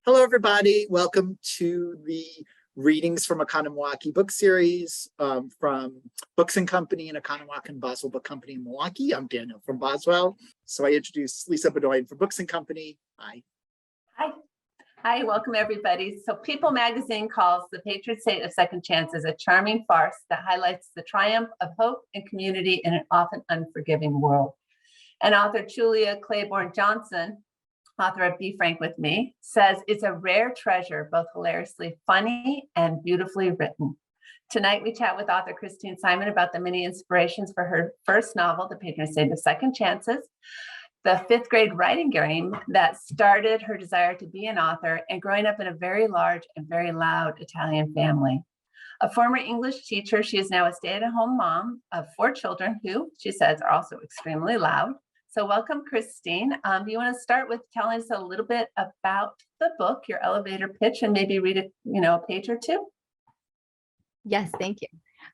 Hello, everybody. Welcome to the readings from Oconomowaukee book series from Books and Company in Oconomowaukee and Boswell Book Company in Milwaukee. I'm Daniel from Boswell. So I introduce Lisa Baudoin for Books and Company. Hi. Hi, welcome everybody. So People magazine calls The Patron Saint of Second Chances a charming farce that highlights the triumph of hope and community in an often unforgiving world. And author Julia Claiborne Johnson, author of Be Frank with Me, says it's a rare treasure, both hilariously funny and beautifully written. Tonight, we chat with author Christine Simon about the many inspirations for her first novel, The Patron Saint of Second Chances, the fifth grade writing game that started her desire to be an author, and growing up in a very large and very loud Italian family. A former English teacher, she is now a stay-at-home mom of 4 children who, she says, are also extremely loud. So welcome, Christine. Do you want to start with telling us a little bit about the book, your elevator pitch, and maybe read a page or two? Yes, thank you.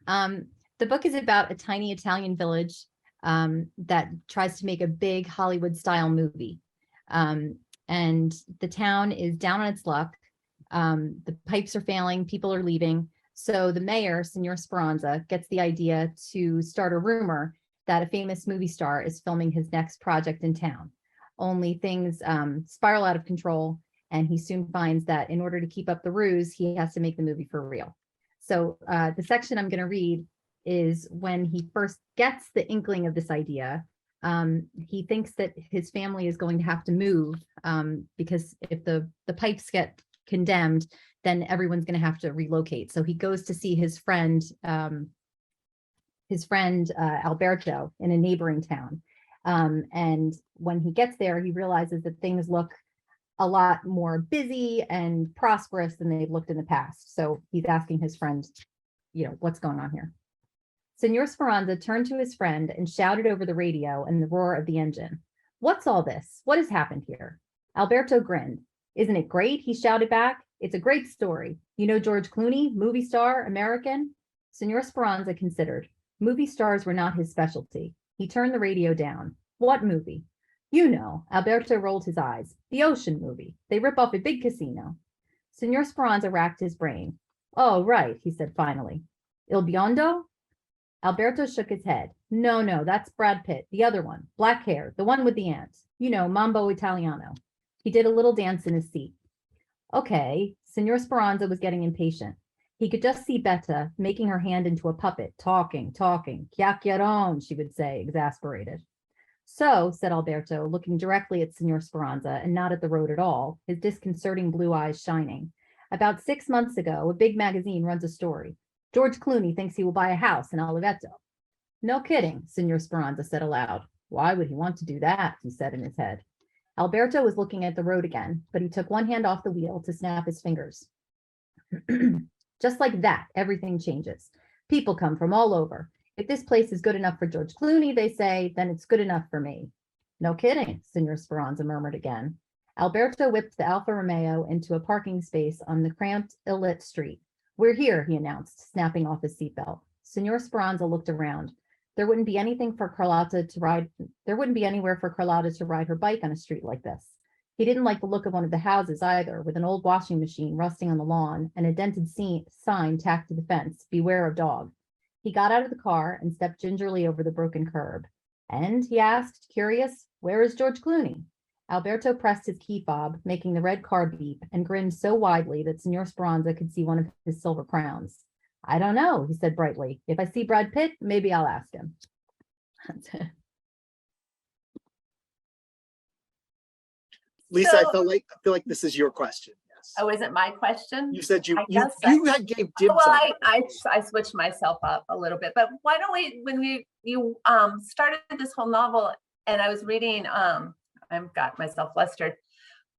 The book is about a tiny Italian village that tries to make a big Hollywood-style movie. And the town is down on its luck. The pipes are failing, people are leaving. So the mayor, Signor Speranza, gets the idea to start a rumor that a famous movie star is filming his next project in town. Only things spiral out of control, and he soon finds that in order to keep up the ruse, he has to make the movie for real. So the section I'm going to read is when he first gets the inkling of this idea. He thinks that his family is going to have to move because if the pipes get condemned, then everyone's going to have to relocate. So he goes to see his friend Alberto in a neighboring town. And when he gets there, he realizes that things look a lot more busy and prosperous than they've looked in the past. So he's asking his friend, what's going on here? Signor Speranza turned to his friend and shouted over the radio and the roar of the engine. "What's all this? What has happened here?" Alberto grinned. "Isn't it great?" he shouted back. "It's a great story. You know George Clooney, movie star, American?" Signor Speranza considered. Movie stars were not his specialty. He turned the radio down. "What movie?" "You know." Alberto rolled his eyes. "The Ocean movie. They rip off a big casino." Signor Speranza racked his brain. "Oh, right," he said finally. "Il Biondo?" Alberto shook his head. No, that's Brad Pitt, the other one, black hair, the one with the ant. Mambo Italiano." He did a little dance in his seat. Okay, Signor Speranza was getting impatient. He could just see Betta making her hand into a puppet, talking. "Chiacchierone," she would say, exasperated. "So," said Alberto, looking directly at Signor Speranza and not at the road at all, his disconcerting blue eyes shining. "About 6 months ago, a big magazine runs a story. George Clooney thinks he will buy a house in Oliveto." "No kidding," Signor Speranza said aloud. "Why would he want to do that?" he said in his head. Alberto was looking at the road again, but he took one hand off the wheel to snap his fingers. "Just like that, everything changes. People come from all over. If this place is good enough for George Clooney, they say, then it's good enough for me." "No kidding," Signor Speranza murmured again. Alberto whipped the Alfa Romeo into a parking space on the cramped, ill-lit street. "We're here," he announced, snapping off his seatbelt. Signor Speranza looked around. There wouldn't be anywhere for Carlotta to ride her bike on a street like this. He didn't like the look of one of the houses either, with an old washing machine rusting on the lawn and a dented sign tacked to the fence, "Beware of dog." He got out of the car and stepped gingerly over the broken curb. "And," he asked, curious, "where is George Clooney?" Alberto pressed his key fob, making the red car beep, and grinned so widely that Signor Speranza could see one of his silver crowns. "I don't know," he said brightly. "If I see Brad Pitt, maybe I'll ask him." Lisa, I feel like this is your question. Yes. Oh, is it my question? You said you gave dibs. Well, I switched myself up a little bit, but why don't we, you started this whole novel and I was reading, I've got myself flustered.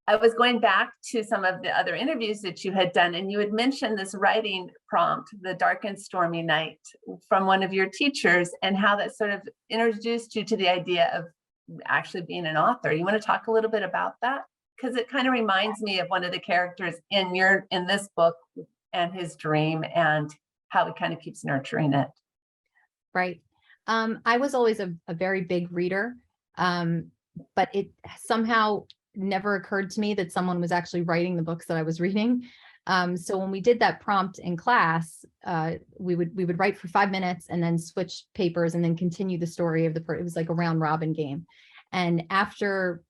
I was going back to some of the other interviews that you had done, and you had mentioned this writing prompt, "The Dark and Stormy Night," from one of your teachers, and how that sort of introduced you to the idea of actually being an author. You want to talk a little bit about that? Because it kind of reminds me of one of the characters in this book and his dream and how he kind of keeps nurturing it. Right. I was always a very big reader, but it somehow never occurred to me that someone was actually writing the books that I was reading. So when we did that prompt in class, we would write for 5 minutes and then switch papers and then continue the story of it was like a round robin game. And after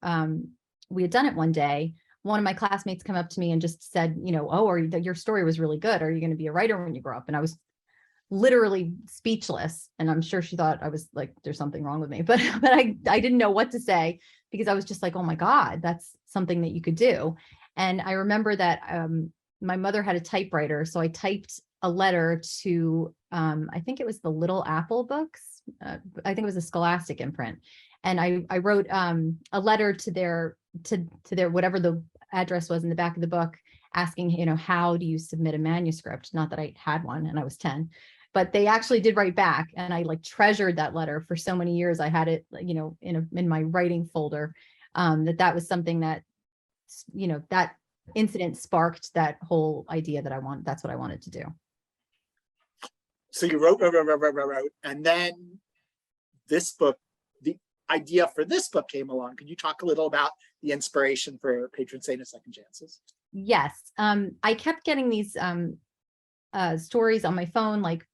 we had done it one day, one of my classmates came up to me and just said, oh, your story was really good. Are you going to be a writer when you grow up? And I was literally speechless. And I'm sure she thought I was like, there's something wrong with me, but I didn't know what to say, because I was just like, oh my God, that's something that you could do. And I remember that my mother had a typewriter. So I typed a letter to, I think it was the Little Apple books. I think it was a Scholastic imprint. And I wrote a letter to their whatever the address was in the back of the book, asking, how do you submit a manuscript? Not that I had one and I was 10, but they actually did write back, and I like treasured that letter for so many years. I had it, in my writing folder. That was something that, that incident sparked that whole idea that that's what I wanted to do. So you wrote, and then this book, the idea for this book came along. Could you talk a little about the inspiration for Patron Saint of Second Chances? Yes. I kept getting these stories on my phone, like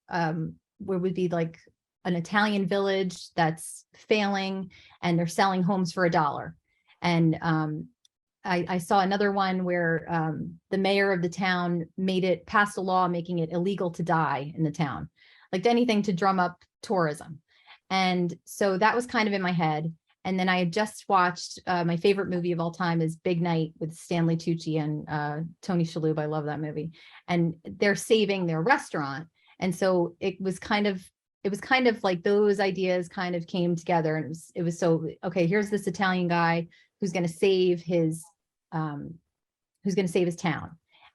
where would be like an Italian village that's failing and they're selling homes for $1. And I saw another one where the mayor of the town passed a law making it illegal to die in the town, like anything to drum up tourism. And so that was kind of in my head. And then I had just watched my favorite movie of all time is Big Night with Stanley Tucci and Tony Shalhoub. I love that movie. And they're saving their restaurant. And so it was kind of like those ideas kind of came together. And it was so, okay, here's this Italian guy who's going to save his town.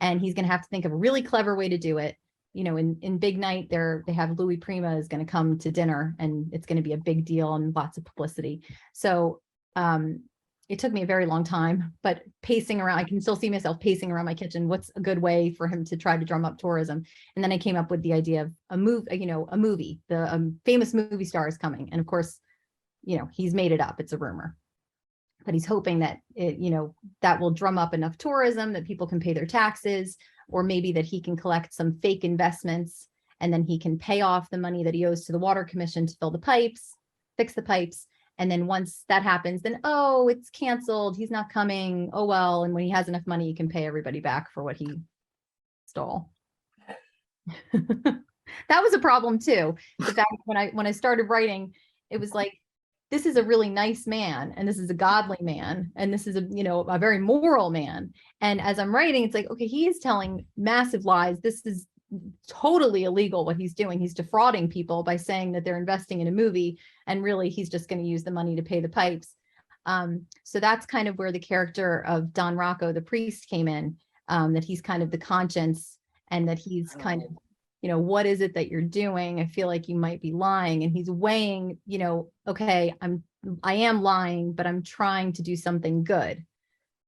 And he's going to have to think of a really clever way to do it. In Big Night, they have Louis Prima is going to come to dinner, and it's going to be a big deal and lots of publicity. So it took me a very long time, but pacing around, I can still see myself pacing around my kitchen. What's a good way for him to try to drum up tourism? And then I came up with the idea of a movie. The famous movie star is coming, and of course, he's made it up. It's a rumor, but he's hoping that that will drum up enough tourism that people can pay their taxes. Or maybe that he can collect some fake investments, and then he can pay off the money that he owes to the water commission to fill the pipes, fix the pipes. And then once that happens, then, oh, it's canceled. He's not coming. Oh, well. And when he has enough money, he can pay everybody back for what he stole. That was a problem too. The fact when I started writing, it was like, this is a really nice man, and this is a godly man, and this is a very moral man. And as I'm writing, it's like, okay, he is telling massive lies. This is totally illegal what he's doing. He's defrauding people by saying that they're investing in a movie, and really he's just going to use the money to pay the pipes. So that's kind of where the character of Don Rocco, the priest, came in, that he's kind of the conscience, and that he's kind of, what is it that you're doing? I feel like you might be lying. And he's weighing, okay, I am lying, but I'm trying to do something good.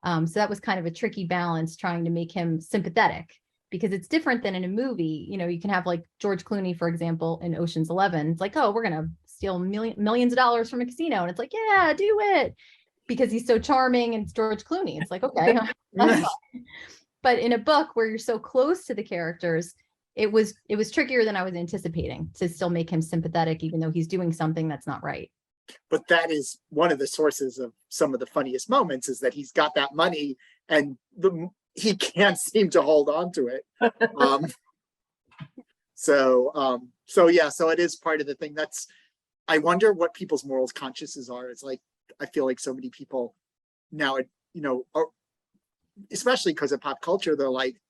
So that was kind of a tricky balance, trying to make him sympathetic, because it's different than in a movie. You can have like George Clooney, for example, in Ocean's 11. It's like, oh, we're going to steal millions of dollars from a casino. And it's like, yeah, do it, because he's so charming and it's George Clooney. It's like, okay. But in a book where you're so close to the characters, it was trickier than I was anticipating to still make him sympathetic, even though he's doing something that's not right. But that is one of the sources of some of the funniest moments, is that he's got that money and he can't seem to hold on to it. So it is part of the thing. I wonder what people's morals consciences are. It's like, I feel like so many people now, especially because of pop culture, they're like,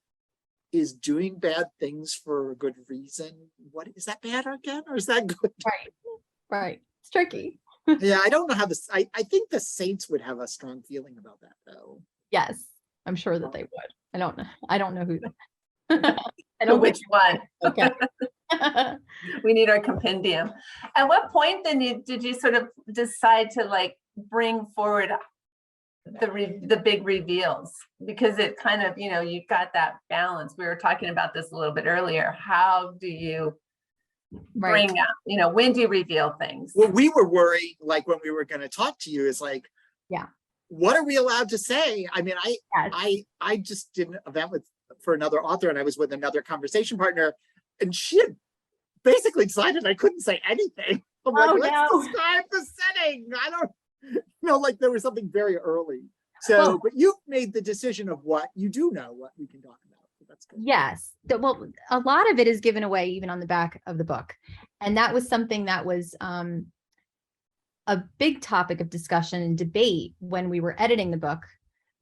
is doing bad things for a good reason? What is that, bad again, or is that good? Right. It's tricky. Yeah, I don't know how this. I think the Saints would have a strong feeling about that, though. Yes, I'm sure that they would. I don't know who. I know which one. Okay. We need our compendium. At what point then did you sort of decide to like bring forward the big reveals? Because it kind of, you've got that balance. We were talking about this a little bit earlier. How do you bring up, when do you reveal things? Well, we were worried, like when we were going to talk to you, is like, yeah, what are we allowed to say? I mean, Yes. I just did an event for another author, and I was with another conversation partner, and she had basically decided I couldn't say anything. I'm like, Oh, let's no. describe the setting. I don't know, like there was something very early. So, Well, but you've made the decision of what you do know, what we can talk about. So that's good. yes. Well, a lot of it is given away even on the back of the book. And that was something that was a big topic of discussion and debate when we were editing the book.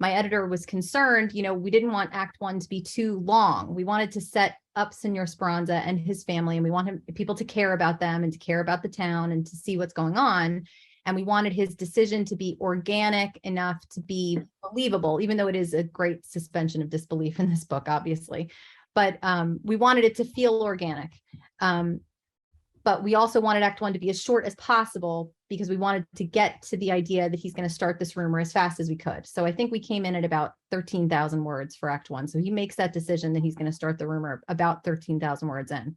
My editor was concerned, we didn't want Act 1 to be too long. We wanted to set up Senor Speranza and his family, and we want people to care about them and to care about the town and to see what's going on. And we wanted his decision to be organic enough to be believable, even though it is a great suspension of disbelief in this book, obviously. But we wanted it to feel organic. But we also wanted Act 1 to be as short as possible because we wanted to get to the idea that he's going to start this rumor as fast as we could. So I think we came in at about 13,000 words for Act 1. So he makes that decision that he's going to start the rumor about 13,000 words in.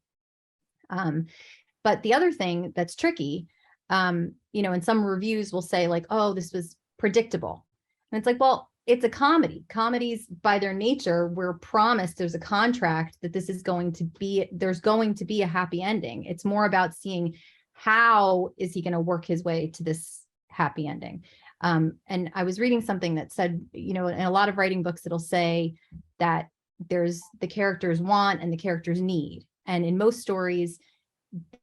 But the other thing that's tricky, and some reviews will say like, oh, this was predictable. And it's like, well, it's a comedy. Comedies by their nature, we're promised there's a contract that there's going to be a happy ending. It's more about seeing how is he going to work his way to this happy ending. And I was reading something that said, in a lot of writing books, it'll say that there's the characters want and the characters need. And in most stories,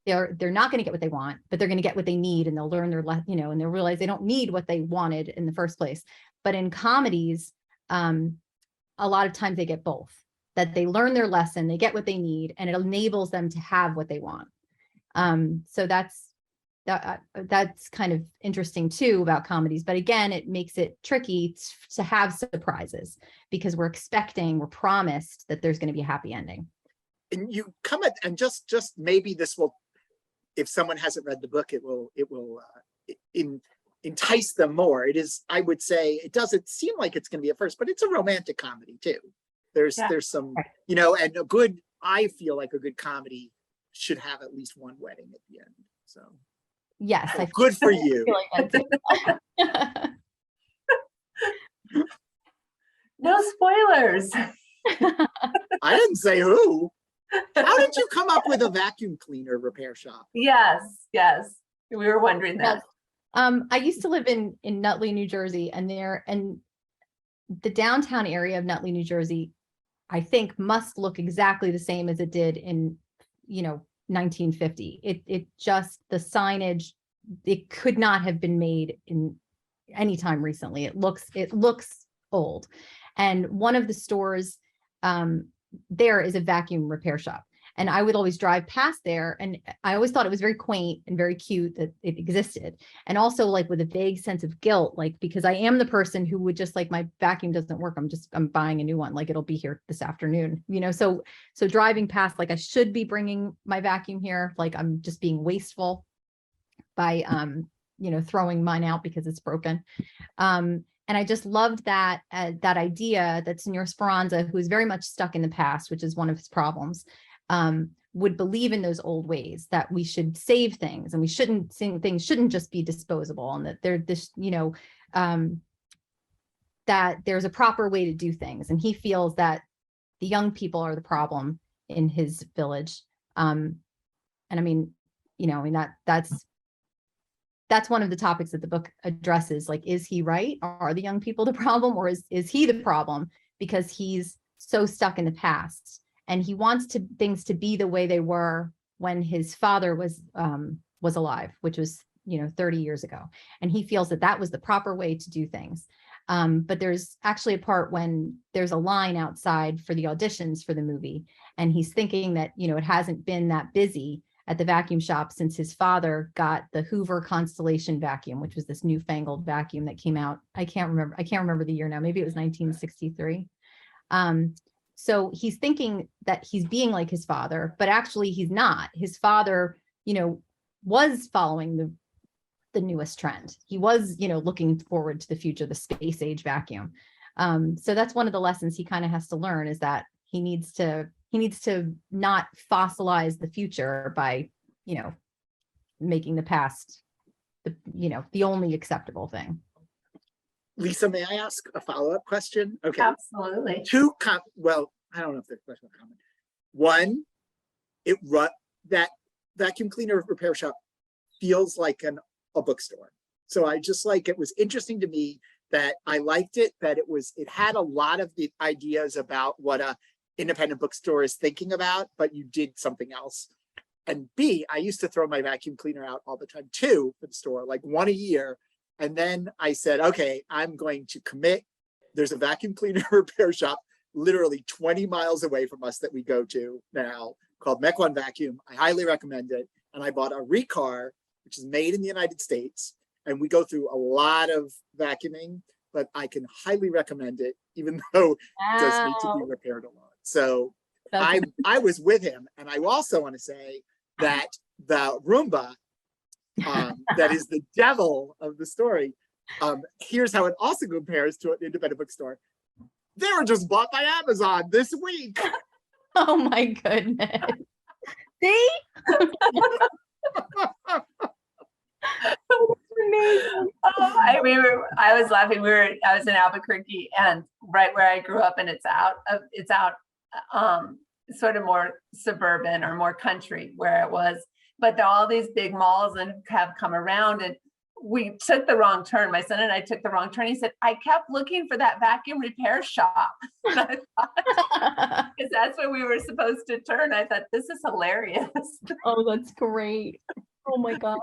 they're not going to get what they want, but they're going to get what they need, and they'll learn and they'll realize they don't need what they wanted in the first place. But in comedies, a lot of times they get both, that they learn their lesson, they get what they need, and it enables them to have what they want. So that's kind of interesting too about comedies. But again, it makes it tricky to have surprises because we're promised that there's going to be a happy ending. And you come at, and just maybe this will, if someone hasn't read the book, it will entice them more. It is, I would say, it doesn't seem like it's going to be a first, but it's a romantic comedy too. There's some, and I feel like a good comedy should have at least one wedding at the end. So yes, good for you. No spoilers. I didn't say who. How did you come up with a vacuum cleaner repair shop? Yes. We were wondering that. I used to live in Nutley, New Jersey, and the downtown area of Nutley, New Jersey, I think must look exactly the same as it did in, 1950. It just, the signage, it could not have been made in any time recently. It looks old. And one of the stores there is a vacuum repair shop. And I would always drive past there, and I always thought it was very quaint and very cute that it existed. And also like with a vague sense of guilt, like, because I am the person who would just like, my vacuum doesn't work, I'm buying a new one, like it'll be here this afternoon, so driving past, like I should be bringing my vacuum here, like I'm just being wasteful by throwing mine out because it's broken. And I just loved that idea that Senor Speranza, who is very much stuck in the past, which is one of his problems, would believe in those old ways, that we should save things and things shouldn't just be disposable, and that that there's a proper way to do things. And he feels that the young people are the problem in his village. And I mean, that's one of the topics that the book addresses. Like, is he right? Are the young people the problem, or is he the problem because he's so stuck in the past and he wants things to be the way they were when his father was alive, which was 30 years ago, and he feels that was the proper way to do things. But there's actually a part when there's a line outside for the auditions for the movie, and he's thinking that it hasn't been that busy at the vacuum shop since his father got the Hoover Constellation vacuum, which was this newfangled vacuum that came out. I can't remember the year now. Maybe it was 1963. So he's thinking that he's being like his father, but actually he's not. His father, was following the newest trend. He was, looking forward to the future, the space age vacuum. So that's one of the lessons he kind of has to learn, is that he needs to not fossilize the future by, making the past, the only acceptable thing. Lisa, may I ask a follow-up question? Okay. Absolutely. Well, I don't know if the question is common. One, that vacuum cleaner repair shop feels like a bookstore. So I just it was interesting to me that I liked it, that it had a lot of the ideas about what a independent bookstore is thinking about, but you did something else. And B, I used to throw my vacuum cleaner out all the time too for the store, like one a year. And then I said, okay, I'm going to commit. There's a vacuum cleaner repair shop literally 20 miles away from us that we go to now called Mccall Vacuum. I highly recommend it. And I bought a Recar, which is made in the United States. And we go through a lot of vacuuming, but I can highly recommend it, even though it does need to be repaired a lot. So I was with him. And I also want to say that the Roomba, that is the devil of the story, here's how it also compares to an independent bookstore. They were just bought by Amazon this week. Oh my goodness. See? Amazing. Oh, I was laughing. I was in Albuquerque, and right where I grew up, and it's out sort of more suburban or more country where it was. But all these big malls and have come around, and we took the wrong turn. My son and I took the wrong turn. He said, I kept looking for that vacuum repair shop. And I thought, because that's where we were supposed to turn. I thought, this is hilarious. Oh, that's great. Oh my gosh.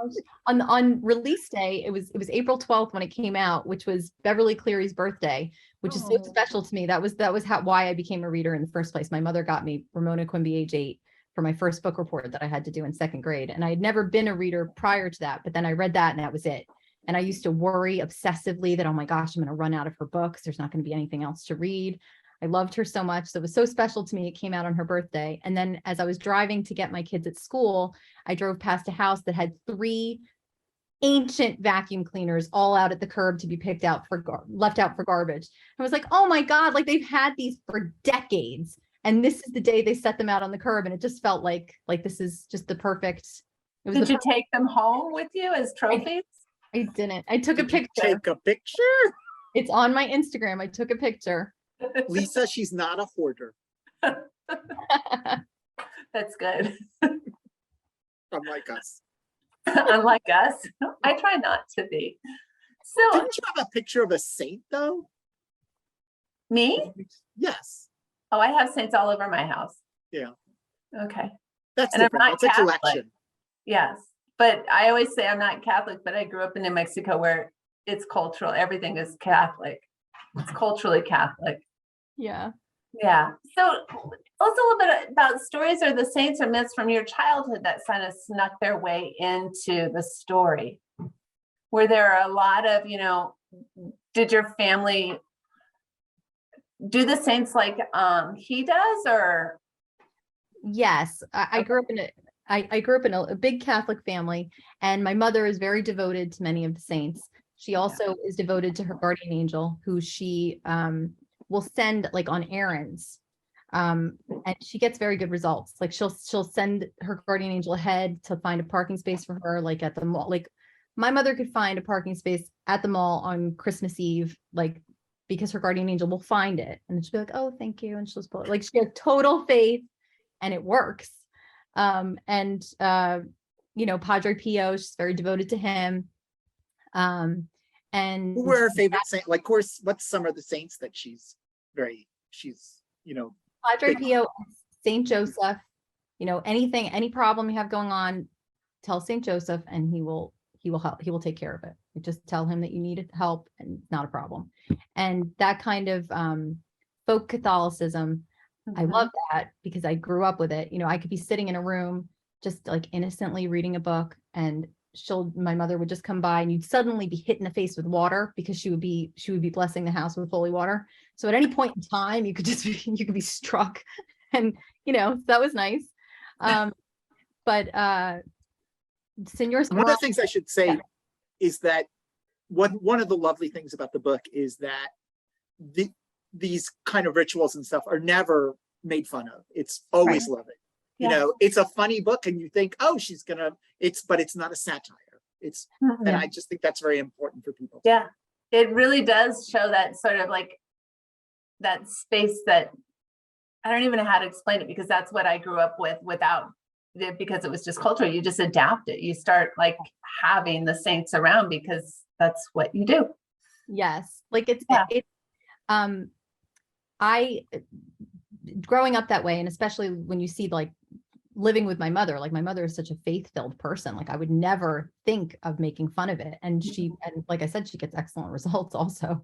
On release day, it was April 12th when it came out, which was Beverly Cleary's birthday, which is so special to me. That was why I became a reader in the first place. My mother got me Ramona Quimby, age 8, for my first book report that I had to do in 2nd grade. And I had never been a reader prior to that, but then I read that and that was it. And I used to worry obsessively that, oh my gosh, I'm going to run out of her books. There's not going to be anything else to read. I loved her so much. So it was so special to me. It came out on her birthday. And then as I was driving to get my kids at school, I drove past a house that had 3 ancient vacuum cleaners all out at the curb to be picked out left out for garbage. I was like, oh my God, like they've had these for decades. And this is the day they set them out on the curb. And it just felt like this is just the perfect. Did you take them home with you as trophies? I didn't. I took a picture. Take a picture? It's on my Instagram. I took a picture. Lisa, she's not a hoarder. That's good. Unlike us. Unlike us. I try not to be. So didn't you have a picture of a saint though? Me? Yes. Oh, I have saints all over my house. Yeah. Okay. That's and different. That's Catholic. A collection. Yes. But I always say I'm not Catholic, but I grew up in New Mexico where it's cultural. Everything is Catholic. It's culturally Catholic. Yeah. Yeah. So tell us a little bit about stories or the saints or myths from your childhood that kind of snuck their way into the story. Were there a lot of, did your family do the saints like he does, or? Yes, I grew up in a big Catholic family, and my mother is very devoted to many of the saints. She also is devoted to her guardian angel, who she will send like on errands, and she gets very good results. Like she'll send her guardian angel ahead to find a parking space for her, like at the mall. Like my mother could find a parking space at the mall on Christmas Eve, like because her guardian angel will find it, and then she'll be like, "Oh, thank you," and she'll just pull it. Like she has total faith, and it works. Padre Pio, she's very devoted to him. And who were her favorite saint? Like, of course, what's some of the saints that she's Padre Pio, Saint Joseph. Any problem you have going on, tell Saint Joseph, and he will help. He will take care of it. You just tell him that you need help, and it's not a problem. And that kind of folk Catholicism, I love that because I grew up with it. I could be sitting in a room just like innocently reading a book, and my mother would just come by, and you'd suddenly be hit in the face with water because she would be blessing the house with holy water. So at any point in time, you could be struck, and that was nice. But Senor, one of the things I should say is that one of the lovely things about the book is that these kind of rituals and stuff are never made fun of. It's always loving. Yeah. It's a funny book, and you think, oh, but it's not a satire. And I just think that's very important for people. Yeah. It really does show that sort of like that space that I don't even know how to explain it, because that's what I grew up with without it, because it was just cultural. You just adapt it. You start like having the saints around because that's what you do. Yes. Like Yeah. I growing up that way, and especially when you see like living with my mother, like my mother is such a faith-filled person. Like I would never think of making fun of it. And and like I said, she gets excellent results also.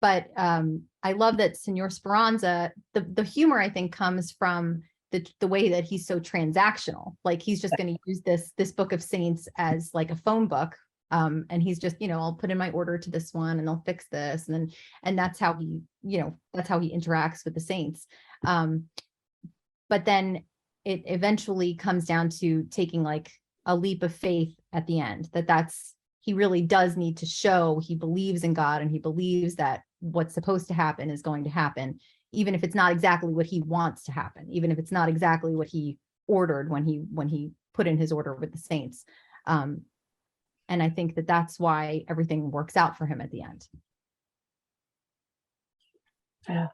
But I love that Senor Speranza, the humor I think comes from the way that he's so transactional. Like he's just going to use this book of saints as like a phone book. And he's just, I'll put in my order to this one and they'll fix this. And that's how he, that's how he interacts with the saints. But then it eventually comes down to taking like a leap of faith at the end, he really does need to show he believes in God, and he believes that what's supposed to happen is going to happen, even if it's not exactly what he wants to happen, even if it's not exactly what he ordered when he put in his order with the saints. And I think that that's why everything works out for him at the end. Yeah.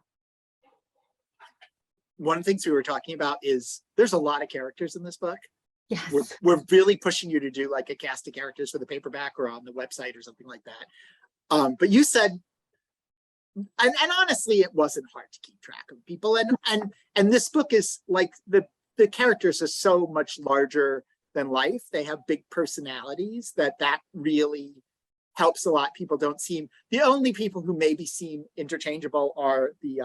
One of the things we were talking about is there's a lot of characters in this book. Yes. We're really pushing you to do like a cast of characters for the paperback or on the website or something like that. But you said, and honestly, it wasn't hard to keep track of people. And this book is like the characters are so much larger than life. They have big personalities that really helps a lot. People don't seem, the only people who maybe seem interchangeable are the,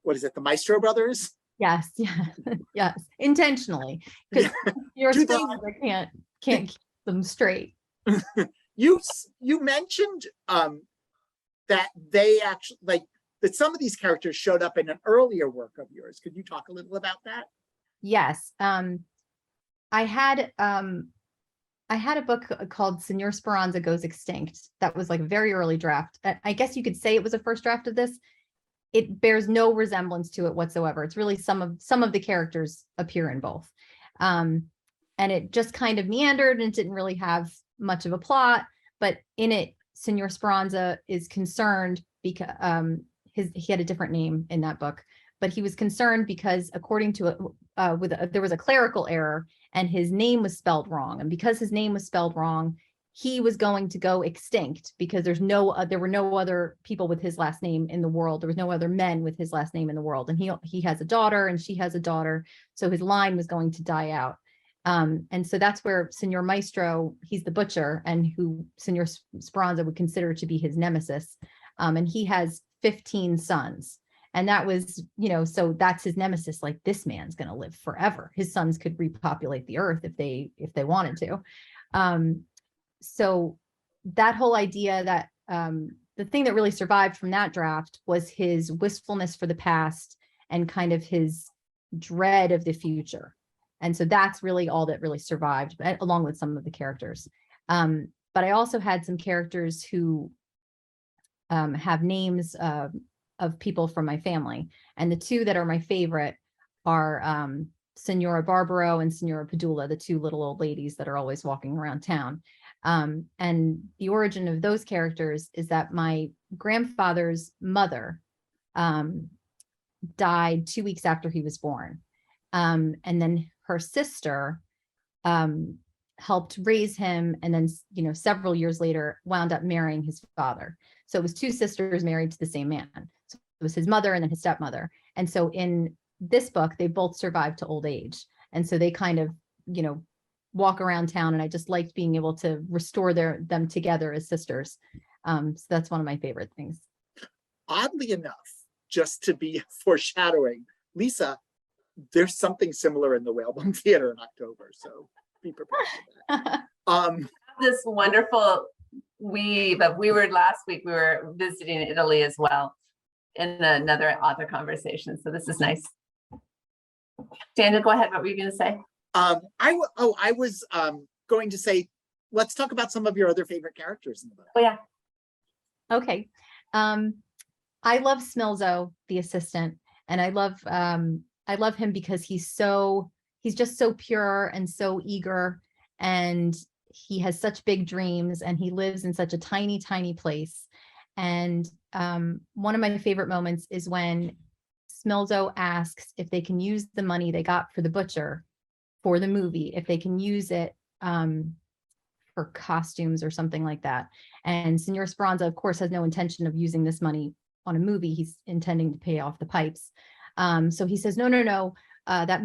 the Maestro brothers? Yes, yeah, yes, intentionally, because your Speranza can't keep them straight. You mentioned that they actually that some of these characters showed up in an earlier work of yours. Could you talk a little about that? Yes, I had a book called Senor Speranza Goes Extinct. That was like a very early draft. I guess you could say it was a first draft of this. It bears no resemblance to it whatsoever. It's really some of the characters appear in both. And it just kind of meandered and didn't really have much of a plot, but in it, Senor Speranza is concerned because he had a different name in that book, but he was concerned because according to there was a clerical error and his name was spelled wrong. And because his name was spelled wrong, he was going to go extinct because there were no other people with his last name in the world. There was no other men with his last name in the world. And he has a daughter and she has a daughter. So his line was going to die out. And so that's where Senor Maestro, he's the butcher, and who Senor Speranza would consider to be his nemesis. And he has 15 sons. And that was, so that's his nemesis. Like, this man's going to live forever. His sons could repopulate the earth if they wanted to. So that whole idea that the thing that really survived from that draft was his wistfulness for the past and kind of his dread of the future. And so that's really all that really survived, along with some of the characters. But I also had some characters who have names of people from my family. And the two that are my favorite are Senora Barbaro and Senora Padula, the two little old ladies that are always walking around town. And the origin of those characters is that my grandfather's mother died 2 weeks after he was born. And then her sister helped raise him, and then several years later wound up marrying his father. So it was two sisters married to the same man. So it was his mother and then his stepmother. And so in this book, they both survived to old age. And so they kind of, walk around town, and I just liked being able to restore them together as sisters. So that's one of my favorite things. Oddly enough, just to be foreshadowing, Lisa, there's something similar in the Whalebone Theater in October, so be prepared for that. This wonderful last week, we were visiting Italy as well in another author conversation. So this is nice. Daniel, go ahead. What were you going to say? I was going to say, let's talk about some of your other favorite characters in the book. Oh yeah. Okay. I love Smilzo, the assistant, and I love him because he's just so pure and so eager, and he has such big dreams and he lives in such a tiny, tiny place. And one of my favorite moments is when Smilzo asks if they can use the money they got for the butcher for the movie, if they can use it for costumes or something like that. And Senor Speranza, of course, has no intention of using this money on a movie. He's intending to pay off the pipes. So he says, no, that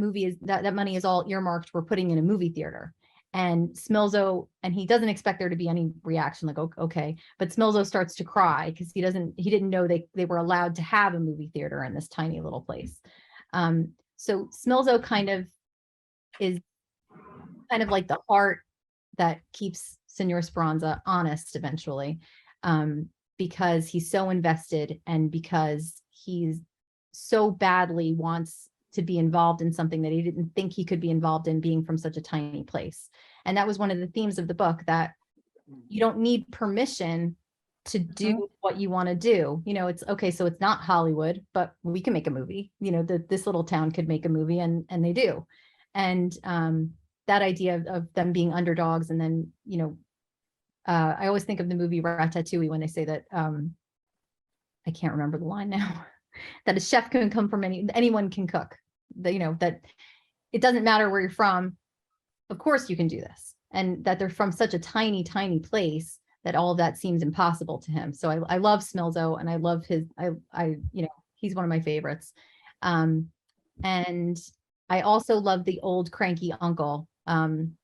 money is all earmarked. We're putting in a movie theater. And Smilzo, and he doesn't expect there to be any reaction, like, okay, but Smilzo starts to cry because he didn't know they were allowed to have a movie theater in this tiny little place. So Smilzo kind of is kind of like the heart that keeps Senor Speranza honest eventually, because he's so invested and because he's so badly wants to be involved in something that he didn't think he could be involved in, being from such a tiny place. And that was one of the themes of the book, that you don't need permission to do what you want to do. You know, it's okay. So it's not Hollywood, but we can make a movie, you know, this little town could make a movie, and they do. And that idea of them being underdogs. And then, you know, I always think of the movie Ratatouille when they say that, I can't remember the line now, that a chef can come from anyone can cook. You know, that it doesn't matter where you're from. Of course you can do this. And that they're from such a tiny, tiny place that all of that seems impossible to him. So I love Smilzo, and I love his, you know, he's one of my favorites. And I also love the old cranky uncle. I'm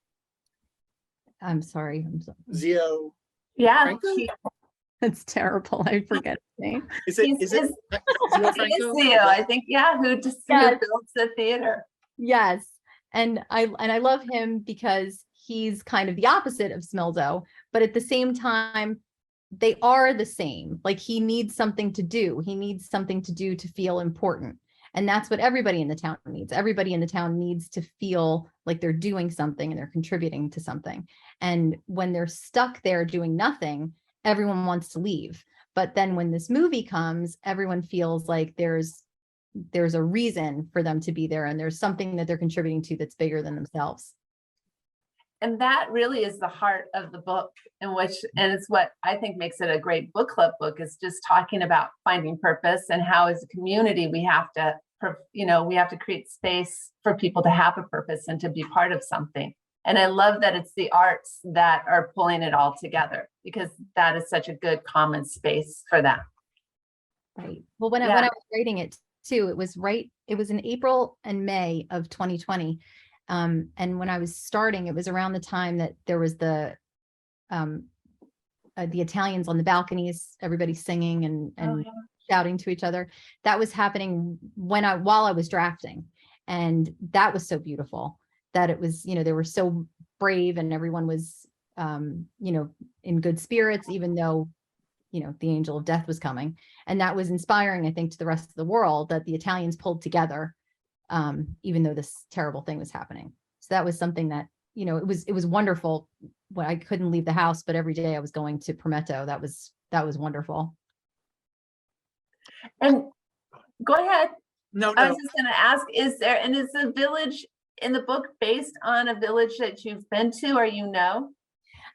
sorry. Zio. Yeah. Franco? That's terrible. I forget his name. Is it He's- Zio Franco? Zio, I think, yeah, who Yes. builds the theater. Yes. And I love him because he's kind of the opposite of Smilzo, but at the same time, they are the same. Like, he needs something to do. He needs something to do to feel important. And that's what everybody in the town needs. Everybody in the town needs to feel like they're doing something and they're contributing to something. And when they're stuck there doing nothing, everyone wants to leave. But then when this movie comes, everyone feels like there's a reason for them to be there, and there's something that they're contributing to that's bigger than themselves. And that really is the heart of the book, and it's what I think makes it a great book club book, is just talking about finding purpose and how as a community we have to, you know, we have to create space for people to have a purpose and to be part of something. And I love that it's the arts that are pulling it all together, because that is such a good common space for that. Right. Well, when I was writing it too, it was in April and May of 2020. And when I was starting, it was around the time that there was the Italians on the balconies, everybody singing and shouting to each other. That was happening while I was drafting. And that was so beautiful that it was, you know, they were so brave and everyone was, you know, in good spirits, even though, you know, the angel of death was coming. And that was inspiring, I think, to the rest of the world, that the Italians pulled together, even though this terrible thing was happening. So that was something that, you know, it was wonderful when I couldn't leave the house, but every day I was going to Prometto. That was wonderful. And go ahead. No. I was just going to ask, is the village in the book based on a village that you've been to, or you know?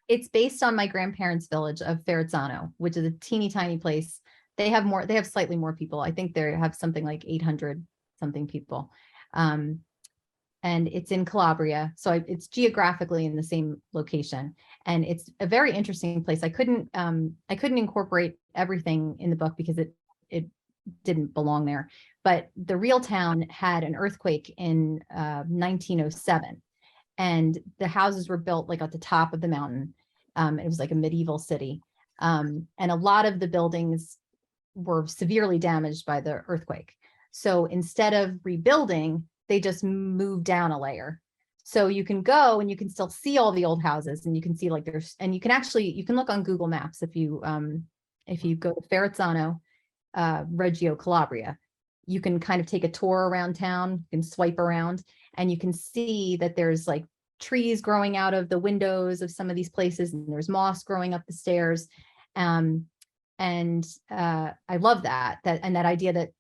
It's based on my grandparents' village of Ferrazzano, which is a teeny tiny place. They have slightly more people. I think they have something like 800 something people. And it's in Calabria. So it's geographically in the same location. And it's a very interesting place. I couldn't incorporate everything in the book because it didn't belong there. But the real town had an earthquake in 1907. And the houses were built like at the top of the mountain. It was like a medieval city. And a lot of the buildings were severely damaged by the earthquake. So instead of rebuilding, they just moved down a layer. So you can go and you can still see all the old houses, and you can see like and you can look on Google Maps if you go to Ferrazzano, Reggio Calabria, you can kind of take a tour around town, you can swipe around, and you can see that there's like trees growing out of the windows of some of these places, and there's moss growing up the stairs. And I love that idea that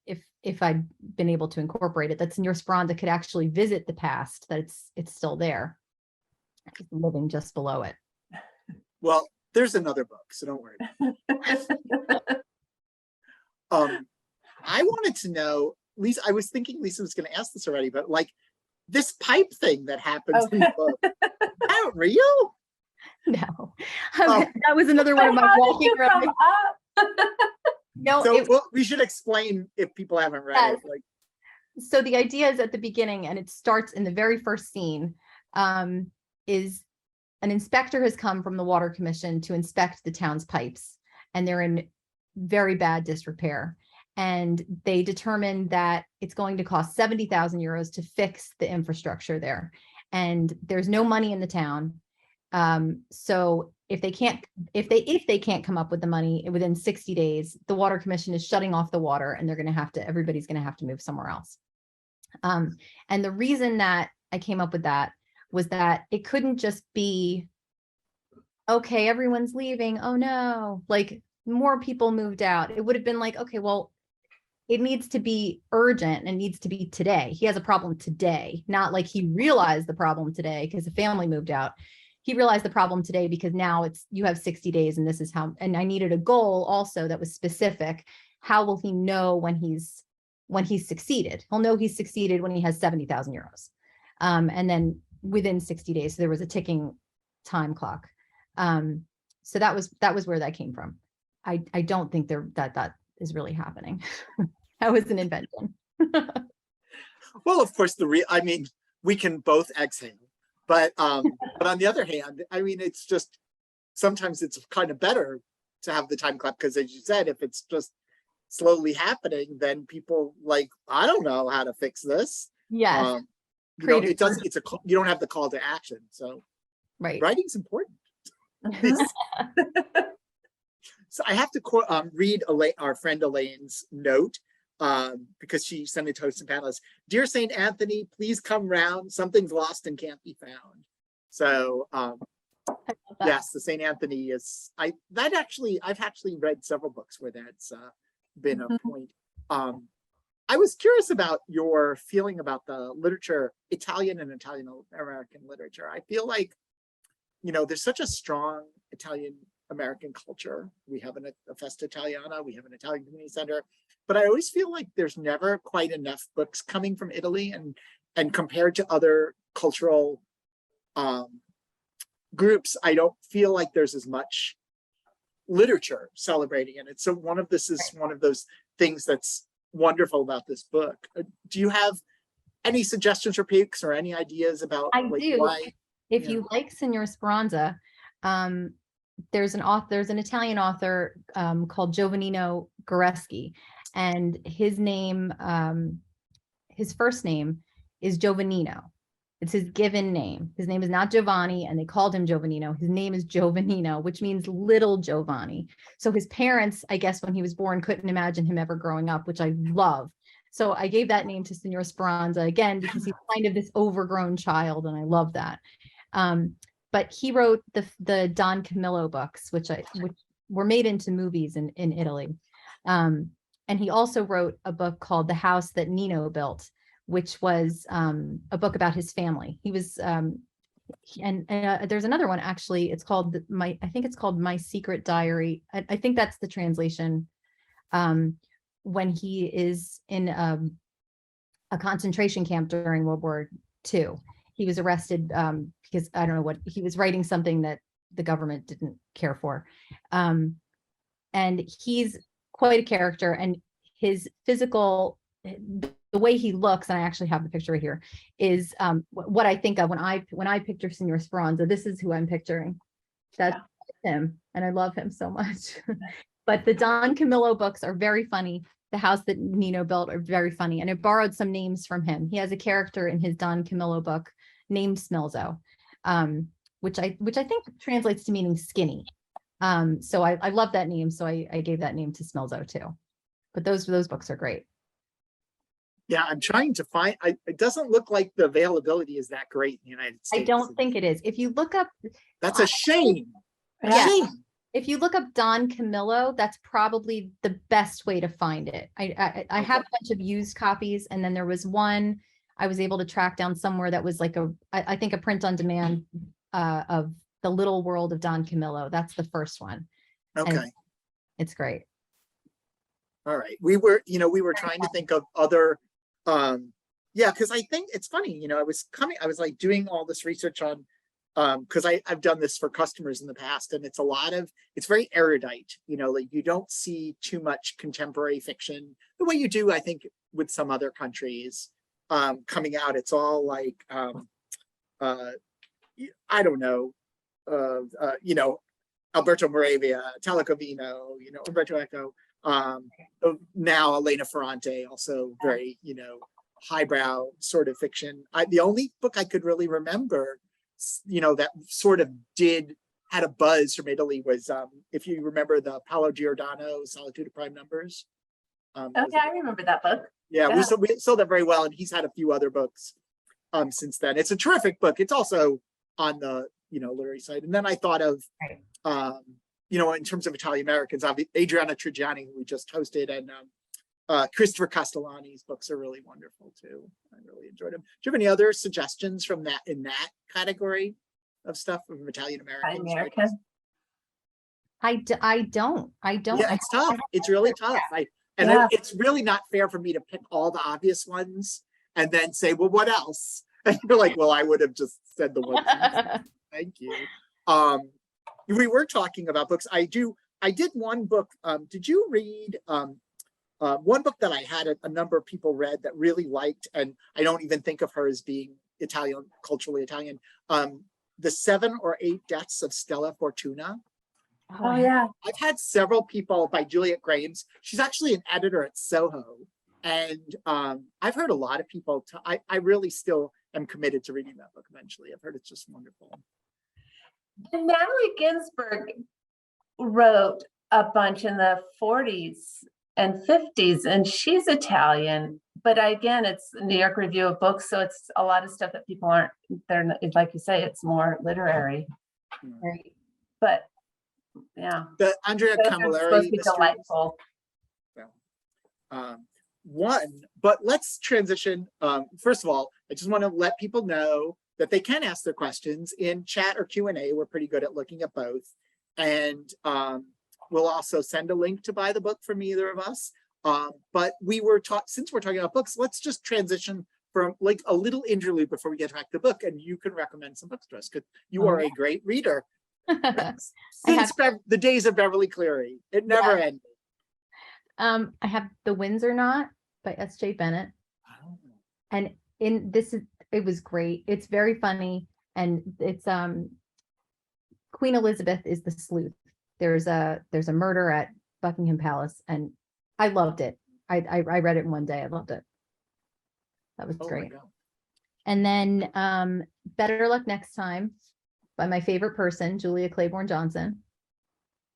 if I'd been able to incorporate it, that Senor Speranza could actually visit the past, that it's still there, living just below it. Well, there's another book, so don't worry. I wanted to know, Lisa, I was thinking Lisa was going to ask this already, but like this pipe thing that happens in the book, is that real? No, Oh. that was another one of my How did walking you come around. up? No, So well, we should explain if people haven't read Yes. it. Like, so the idea is at the beginning, and it starts in the very first scene, is an inspector has come from the Water Commission to inspect the town's pipes, and they're in very bad disrepair. And they determined that it's going to cost 70,000 euros to fix the infrastructure there. And there's no money in the town. So if they can't come up with the money within 60 days, the Water Commission is shutting off the water, and everybody's going to have to move somewhere else. And the reason that I came up with that was that it couldn't just be, okay, everyone's leaving. Oh no, like more people moved out. It would have been like, okay, well, it needs to be urgent and needs to be today. He has a problem today, not like he realized the problem today because the family moved out. He realized the problem today because now you have 60 days and this is how, and I needed a goal also that was specific. How will he know when he's succeeded? He'll know he's succeeded when he has 70,000 euros. And then within 60 days, so there was a ticking time clock. So that was where that came from. I don't think that is really happening. That was an invention. well, of course, I mean, we can both exhale, but on the other hand, I mean, it's just sometimes it's kind of better to have the time clock because, as you said, if it's just slowly happening, then people like, I don't know how to fix this. Yes. It doesn't. You don't have the call to action. So, right. Writing's important. So I have to read our friend Elaine's note because she sent it to hosts and panelists. Dear St. Anthony, please come round. Something's lost and can't be found. So yes, the St. Anthony is. I've actually read several books where that's been a point. I was curious about your feeling about the literature, Italian and Italian American literature. I feel like, there's such a strong Italian American culture. We have a Festa Italiana, we have an Italian community center, but I always feel like there's never quite enough books coming from Italy, and compared to other cultural groups, I don't feel like there's as much literature celebrating it. So this is one of those things that's wonderful about this book. Do you have any suggestions or picks or any ideas about why? If you like Signor Speranza, there's an Italian author called Giovannino Guareschi, and his first name is Giovannino. It's his given name. His name is not Giovanni, and they called him Giovannino. His name is Giovannino, which means little Giovanni. So his parents, I guess, when he was born, couldn't imagine him ever growing up, which I love. So I gave that name to Signor Speranza again because he's kind of this overgrown child, and I love that. But he wrote the Don Camillo books, which were made into movies in Italy. And he also wrote a book called The House That Nino Built, which was a book about his family. He was, and there's another one actually. It's called I think it's called My Secret Diary. I think that's the translation. When he is in a concentration camp during World War II, he was arrested because I don't know what he was writing, something that the government didn't care for, and he's quite a character. And his physical, the way he looks, and I actually have the picture right here, is what I think of when I picture Signor Speranza. This is who I'm picturing. That's him, and I love him so much. But the Don Camillo books are very funny. The House That Nino Built are very funny, and it borrowed some names from him. He has a character in his Don Camillo book named Smelzo, which I think translates to meaning skinny. So I love that name, so I gave that name to Smelzo too. But those books are great. Yeah, I'm trying to find. It doesn't look like the availability is that great in the United States. I don't think it is. If you look up, that's a shame. Shame. If you look up Don Camillo, that's probably the best way to find it. I have a bunch of used copies, and then there was one I was able to track down somewhere that was like I think a print on demand of The Little World of Don Camillo. That's the first one. Okay. And it's great. All right. We were trying to think of other, yeah, because I think it's funny, I was like doing all this research on, because I've done this for customers in the past, and it's very erudite, like you don't see too much contemporary fiction the way you do, I think, with some other countries coming out. It's all like, I don't know, Alberto Moravia, Talicovino, Umberto Eco, now Elena Ferrante, also very, highbrow sort of fiction. The only book I could really remember, that sort of had a buzz from Italy was, if you remember, the Paolo Giordano Solitude of Prime Numbers. Okay, I remember that book. Yeah, we sold that very well, and he's had a few other books since then. It's a terrific book. It's also on the literary side. And then I thought of in terms of Italian Americans, Adriana Trigiani, who we just hosted, and Christopher Castellani's books are really wonderful too. I really enjoyed them. Do you have any other suggestions from that in that category of stuff from Italian Americans? I don't. Yeah, it's tough. It's really tough. It's really not fair for me to pick all the obvious ones and then say, well, what else? And you're like, well, I would have just said the one. Thank you. We were talking about books. I did one book. Did you read one book that I had a number of people read that really liked, and I don't even think of her as being Italian, culturally Italian, The 7 or 8 Deaths of Stella Fortuna. Oh yeah. I've had several people, by Juliet Graves. She's actually an editor at Soho. And I've heard a lot of people, I really still am committed to reading that book eventually. I've heard it's just wonderful. And Natalie Ginsburg wrote a bunch in the 40s and 50s, and she's Italian, but again, it's New York Review of Books, so it's a lot of stuff that people they're like you say, it's more literary. Right. But yeah. The Andrea Camilleri delightful. But let's transition. First of all, I just want to let people know that they can ask their questions in chat or Q&A. We're pretty good at looking at both. And we'll also send a link to buy the book from either of us. But since we're talking about books, let's just transition from like a little interlude before we get back to the book, and you can recommend some books to us because you are a great reader. Since the days of Beverly Cleary, it never ended. I have The Winds Are Not by S.J. Bennett. And it was great. It's very funny. And it's Queen Elizabeth is the sleuth. There's a murder at Buckingham Palace, and I loved it. I read it in one day. I loved it. That was great. And then Better Luck Next Time by my favorite person, Julia Claiborne Johnson.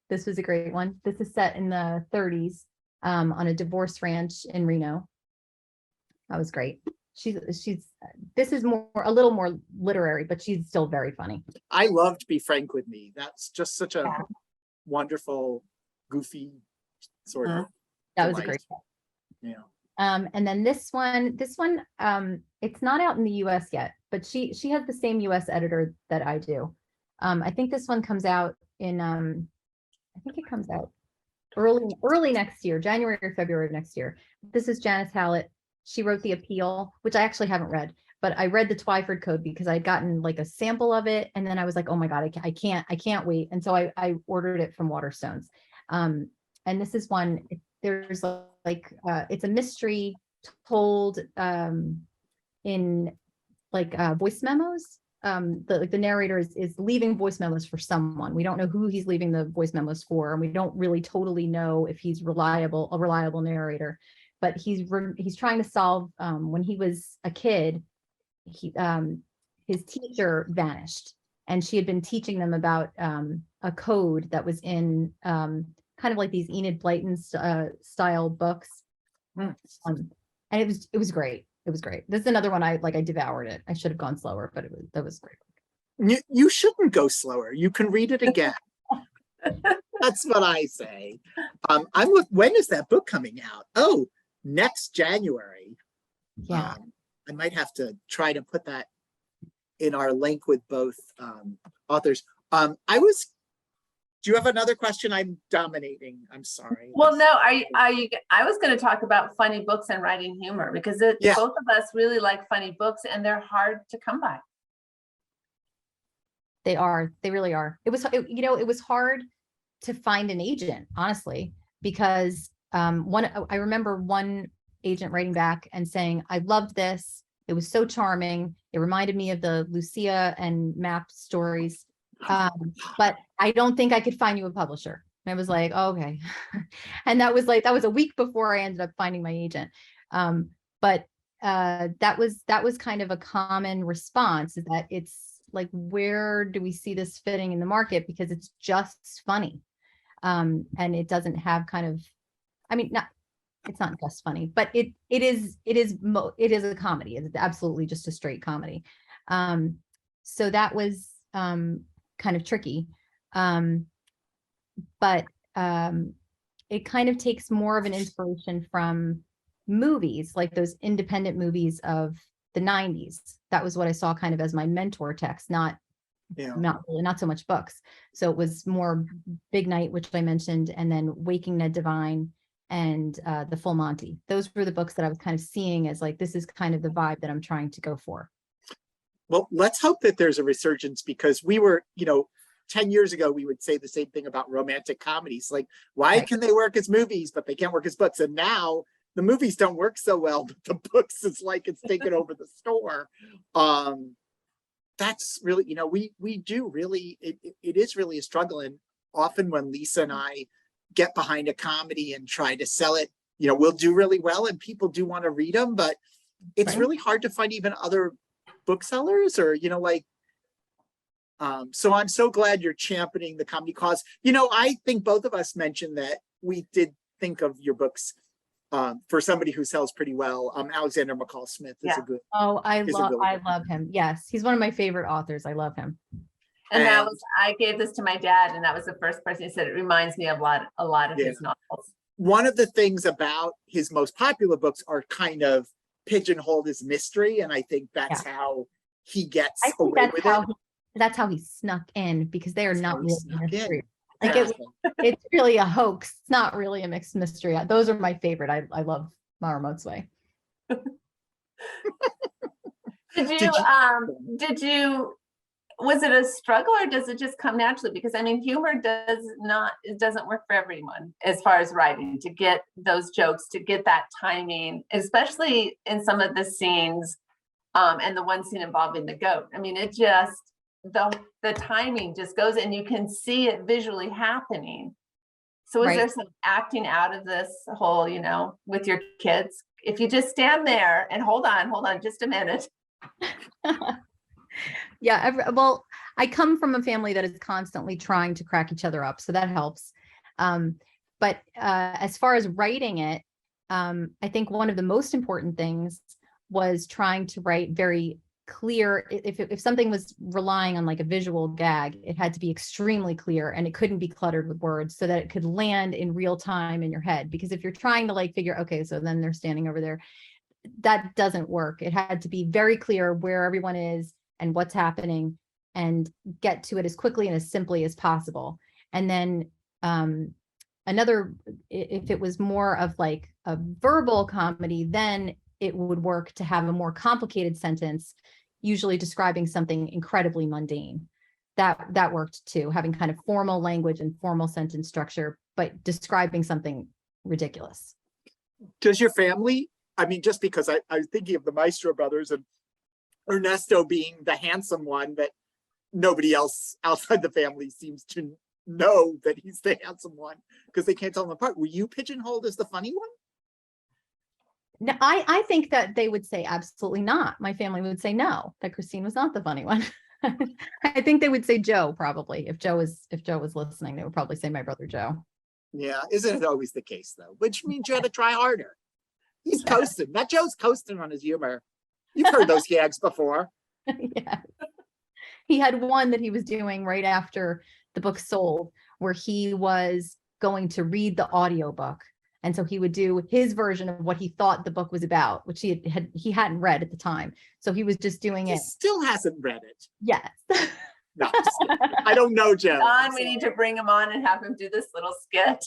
This was a great one. This is set in the 30s on a divorce ranch in Reno. That was great. This is a little more literary, but she's still very funny. I loved Be Frank With Me. That's just such a wonderful, goofy sort of. That was a great one. Yeah. And then this one, it's not out in the US yet, but she has the same US editor that I do. I think this one comes out in I think it comes out early next year, January or February of next year. This is Janice Hallett. She wrote The Appeal, which I actually haven't read, but I read the Twyford Code because I'd gotten like a sample of it, and then I was like, oh my God, I can't wait. And so I ordered it from Waterstones. And this is one, there's like it's a mystery told in like voice memos. The narrator is leaving voice memos for someone. We don't know who he's leaving the voice memos for, and we don't really totally know if he's a reliable narrator. But he's trying to solve. When he was a kid, his teacher vanished, and she had been teaching them about a code that was in kind of like these Enid Blyton style books. And it was great. It was great. This is another one I devoured it. I should have gone slower, but that was great. You shouldn't go slower. You can read it again. That's what I say. When is that book coming out? Oh, next January. Yeah. I might have to try to put that in our link with both authors. Do you have another question? I'm dominating. I'm sorry. Well, no, are you, I was going to talk about funny books and writing humor because Yeah. both of us really like funny books and they're hard to come by. They really are. It was hard to find an agent, honestly, because I remember one agent writing back and saying, I loved this. It was so charming. It reminded me of the Lucia and Map stories. But I don't think I could find you a publisher. And I was like, oh, okay. And that was a week before I ended up finding my agent. But that was kind of a common response, is that it's like, where do we see this fitting in the market? Because it's just funny. And it doesn't have kind of, I mean, it's not just funny, but it is a comedy. It's absolutely just a straight comedy. So that was kind of tricky. But it kind of takes more of an inspiration from movies, like those independent movies of the 90s. That was what I saw kind of as my mentor text, not so much books. So it was more Big Night, which I mentioned, and then Waking Ned Divine and The Full Monty. Those were the books that I was kind of seeing as like, this is kind of the vibe that I'm trying to go for. Well, let's hope that there's a resurgence, because we were, 10 years ago, we would say the same thing about romantic comedies. Like, why can they work as movies, but they can't work as books? And now the movies don't work so well, but the books is like it's taken over the store. That's really, we do really, it is really a struggle. And often when Lisa and I get behind a comedy and try to sell it, we'll do really well and people do want to read them, but it's really hard to find even other booksellers or, so I'm so glad you're championing the comedy cause. I think both of us mentioned that we did think of your books for somebody who sells pretty well. Alexander McCall Smith is a good. Oh, I love him. Yes, he's one of my favorite authors. I love him. And I gave this to my dad, and that was the first person who said it reminds me of a lot of his novels. One of the things about his most popular books are kind of pigeonholed as mystery, and I think that's how he gets away with it. That's how he snuck in, because they are not really mystery. Like it's really a hoax. It's not really a mixed mystery. Those are my favorite. I love Maramotsue. Was it a struggle or does it just come naturally? Because I mean, humor doesn't work for everyone as far as writing, to get those jokes, to get that timing, especially in some of the scenes, and the one scene involving the goat. I mean, it just, the timing just goes, and you can see it visually happening. So is there some acting out of this whole, with your kids? If you just stand there and hold on just a minute. Yeah, well, I come from a family that is constantly trying to crack each other up, so that helps. But as far as writing it, I think one of the most important things was trying to write very clear. If something was relying on like a visual gag, it had to be extremely clear, and it couldn't be cluttered with words, so that it could land in real time in your head. Because if you're trying to like figure, okay, so then they're standing over there, that doesn't work. It had to be very clear where everyone is and what's happening, and get to it as quickly and as simply as possible. And then if it was more of like a verbal comedy, then it would work to have a more complicated sentence, usually describing something incredibly mundane. That worked too, having kind of formal language and formal sentence structure, but describing something ridiculous. Does your family, I mean, just because I was thinking of the Maestro brothers and Ernesto being the handsome one that nobody else outside the family seems to know that he's the handsome one because they can't tell them apart. Were you pigeonholed as the funny one? No, I think that they would say absolutely not. My family would say no, that Christine was not the funny one. I think they would say Joe, probably. If Joe was listening, they would probably say my brother Joe. Yeah, isn't it always the case though? Which means you had to try harder. He's coasting. That Joe's coasting on his humor. You've heard those gags before. Yeah. He had one that he was doing right after the book sold, where he was going to read the audiobook. And so he would do his version of what he thought the book was about, which he hadn't read at the time. So he was just doing it. Still hasn't read it. Yes. No, just kidding. I don't know Joe. Don, we need to bring him on and have him do this little skit.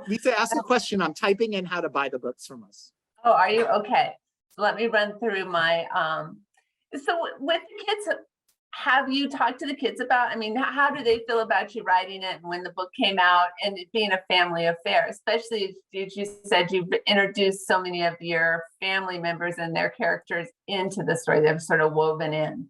Lisa, ask a question. I'm typing in how to buy the books from us. Oh, are you? Okay. So let me run through my, so with the kids, have you talked to the kids about, I mean, how do they feel about you writing it and when the book came out and it being a family affair, especially as you said, you've introduced so many of your family members and their characters into the story. They've sort of woven in.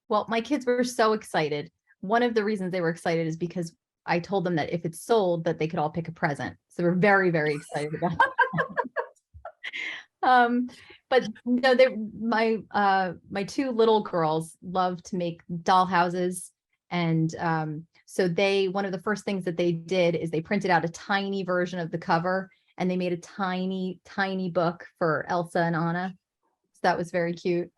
Well, my kids were so excited. One of the reasons they were excited is because I told them that if it's sold, that they could all pick a present. So we're very, very excited about it. But no, my two little girls love to make doll houses. And so one of the first things that they did is they printed out a tiny version of the cover and they made a tiny, tiny book for Elsa and Anna. So that was very cute.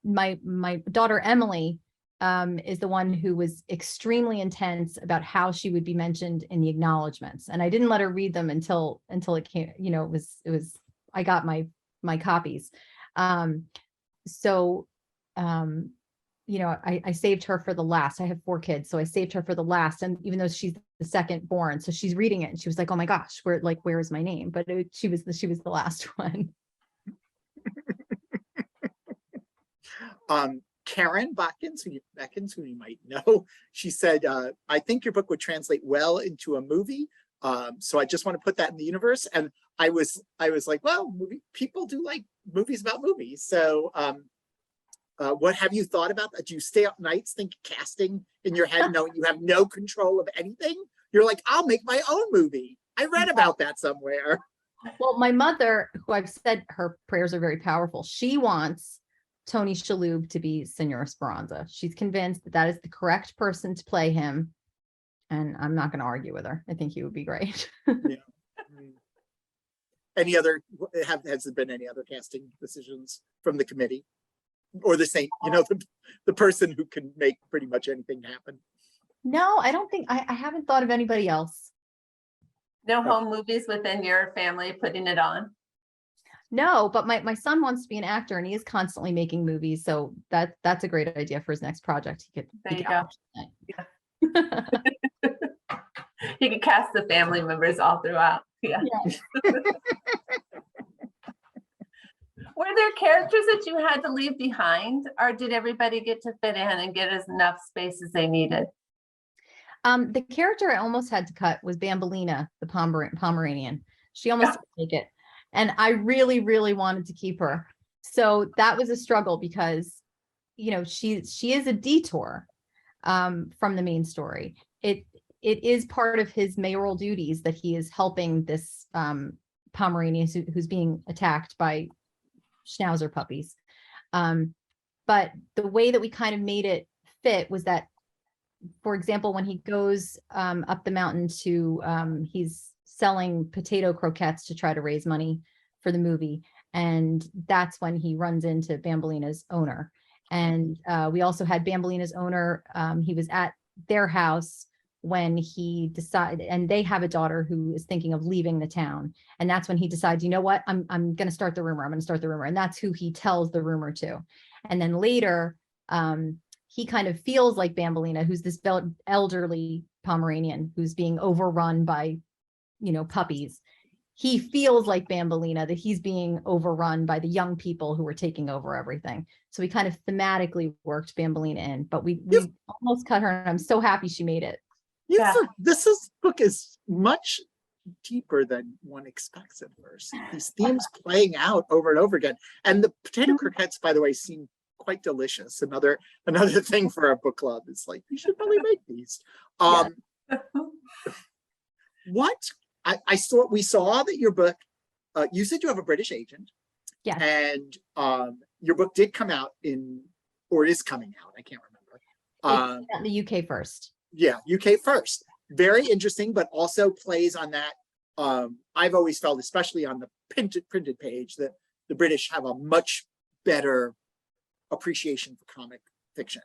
My daughter Emily is the one who was extremely intense about how she would be mentioned in the acknowledgements. And I didn't let her read them until it came, it was, I got my copies. I saved her for the last. I have 4 kids, so I saved her for the last. And even though she's the second born, so she's reading it and she was like, oh my gosh, where is my name? But she was the last one. Karen Batkins, who you might know, she said, I think your book would translate well into a movie. So I just want to put that in the universe. And I was like, well, people do like movies about movies. So what have you thought about that? Do you stay up nights think casting in your head, knowing you have no control of anything? You're like, I'll make my own movie. I read about that somewhere. Well, my mother, who I've said her prayers are very powerful, she wants Tony Shalhoub to be Senor Esperanza. She's convinced that is the correct person to play him. And I'm not going to argue with her. I think he would be great. Yeah. Has there been any other casting decisions from the committee? Or the same, the person who can make pretty much anything happen? No, I don't think, I haven't thought of anybody else. No home movies within your family putting it on? No, but my son wants to be an actor and he is constantly making movies. So that's a great idea for his next project. He could Yeah. He could cast the family members all throughout. Yeah. Were there characters that you had to leave behind, or did everybody get to fit in and get enough space as they needed? The character I almost had to cut was Bambolina, the Pomeranian. She almost didn't take it. And I really, really wanted to keep her. So that was a struggle because, she is a detour from the main story. It is part of his mayoral duties that he is helping this Pomeranian who's being attacked by Schnauzer puppies. But the way that we kind of made it fit was that, for example, when he goes up the mountain he's selling potato croquettes to try to raise money for the movie. And that's when he runs into Bambolina's owner. And we also had Bambolina's owner. He was at their house when he decided, and they have a daughter who is thinking of leaving the town. And that's when he decides, you know what, I'm going to start the rumor. I'm going to start the rumor. And that's who he tells the rumor to. And then later, he kind of feels like Bambolina, who's this elderly Pomeranian who's being overrun by puppies. He feels like Bambolina, that he's being overrun by the young people who are taking over everything. So we kind of thematically worked Bambolina in, but we almost cut her, and I'm so happy she made it. This book is much deeper than one expects at first. These themes playing out over and over again. And the potato croquettes, by the way, seem quite delicious. Another thing for our book club. It's like, we should probably make these. We saw that your book, you said you have a British agent. Yeah. And your book did come out or is coming out. I can't remember. It's in the UK first. Yeah, UK first. Very interesting, but also plays on that. I've always felt, especially on the printed page, that the British have a much better appreciation for comic fiction.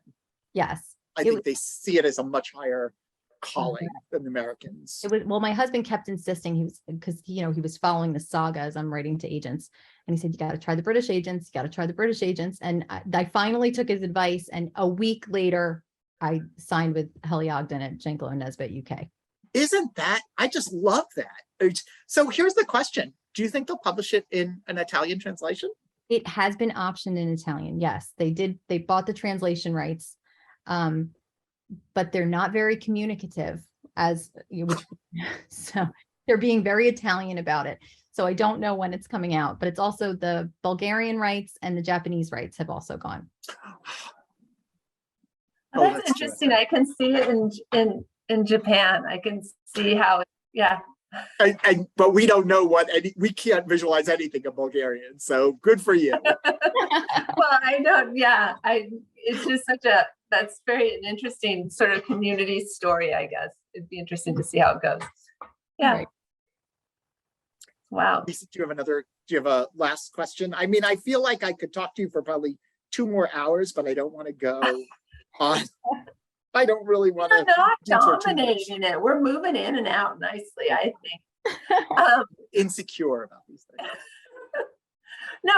Yes. I think they see it as a much higher calling than Americans. It was, well, my husband kept insisting because he was following the saga as I'm writing to agents. And he said, you got to try the British agents, you got to try the British agents. And I finally took his advice. And a week later, I signed with Helly Ogden at Jankel and Nesbitt UK. Isn't that, I just love that. So here's the question. Do you think they'll publish it in an Italian translation? It has been optioned in Italian. Yes, they did. They bought the translation rights, but they're not very communicative so they're being very Italian about it. So I don't know when it's coming out, but it's also the Bulgarian rights and the Japanese rights have also gone. Oh, that's interesting. I can see it in Japan. I can see how, yeah. But we don't know we can't visualize anything in Bulgarian. So good for you. Well, I don't, yeah. It's just that's an interesting sort of community story, I guess. It'd be interesting to see how it goes. Yeah. Right. Wow. Lisa, do you have a last question? I mean, I feel like I could talk to you for probably 2 more hours, but I don't want to go on. I don't really want to. We're not dominating it. We're moving in and out nicely, I think. Insecure about these things. No,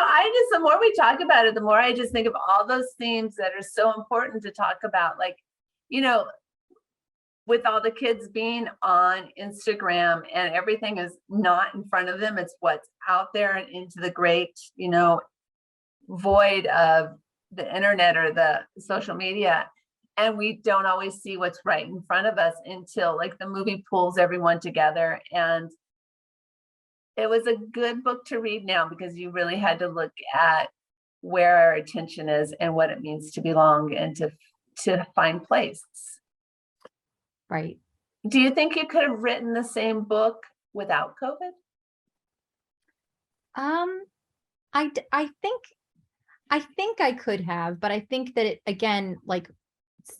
the more we talk about it, the more I just think of all those themes that are so important to talk about. Like, with all the kids being on Instagram and everything is not in front of them, it's what's out there and into the great, void of the internet or the social media. And we don't always see what's right in front of us until like the movie pulls everyone together. And it was a good book to read now because you really had to look at where our attention is and what it means to belong and to find place. Right. Do you think you could have written the same book without COVID? I think I could have, but I think that it, again, like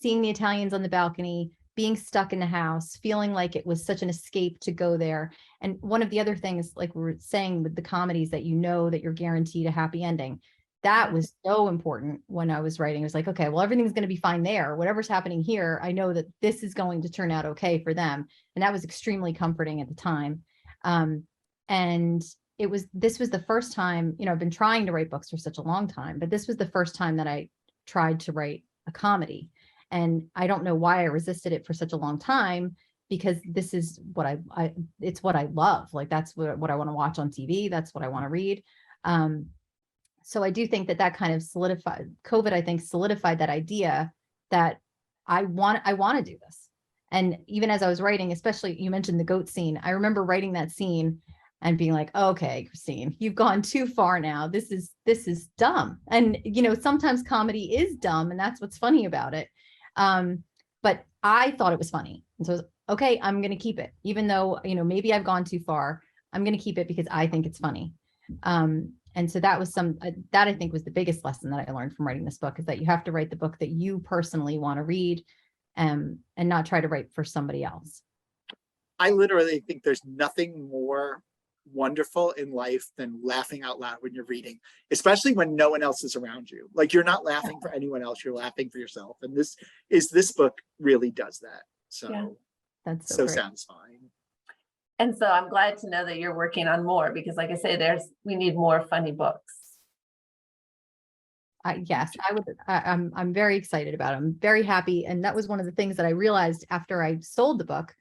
seeing the Italians on the balcony, being stuck in the house, feeling like it was such an escape to go there. And one of the other things, like we were saying with the comedies, that that you're guaranteed a happy ending. That was so important when I was writing. It was like, okay, well, everything's going to be fine there. Whatever's happening here, I know that this is going to turn out okay for them. And that was extremely comforting at the time. And this was the first time, I've been trying to write books for such a long time, but this was the first time that I tried to write a comedy. And I don't know why I resisted it for such a long time, because this is what it's what I love. Like, that's what I want to watch on TV. That's what I want to read. So I do think that kind of COVID, I think, solidified that idea that I want to do this. And even as I was writing, especially you mentioned the goat scene, I remember writing that scene and being like, okay, Christine, you've gone too far now. This is dumb. And, sometimes comedy is dumb, and that's what's funny about it. But I thought it was funny. And so, okay, I'm going to keep it, even though, maybe I've gone too far. I'm going to keep it because I think it's funny. And so that was that I think was the biggest lesson that I learned from writing this book, is that you have to write the book that you personally want to read, and not try to write for somebody else. I literally think there's nothing more wonderful in life than laughing out loud when you're reading, especially when no one else is around you. Like, you're not laughing for anyone else, you're laughing for yourself. And this book really does that. So yeah, that's so satisfying. And so I'm glad to know that you're working on more, because like I say, we need more funny books. Yes, I'm very excited about it. I'm very happy. And that was one of the things that I realized after I sold the book,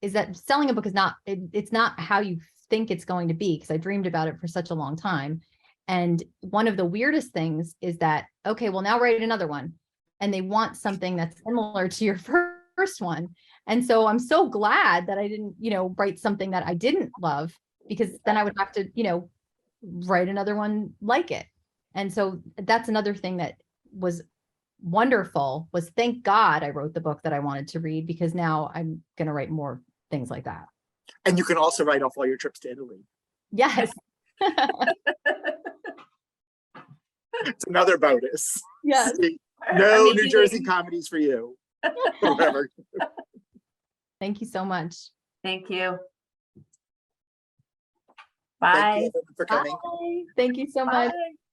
is that selling a book is it's not how you think it's going to be, because I dreamed about it for such a long time. And one of the weirdest things is that, okay, well, now write another one. And they want something that's similar to your first one. And so I'm so glad that I didn't, write something that I didn't love, because then I would have to, write another one like it. And so that's another thing that was wonderful, was thank God I wrote the book that I wanted to read, because now I'm going to write more things like that. And you can also write off all your trips to Italy. Yes. It's another bonus. Yes. No New Jersey comedies for you. Whatever. Thank you so much. Thank you. Bye. Thank you for coming. Bye. Thank you so much. Bye.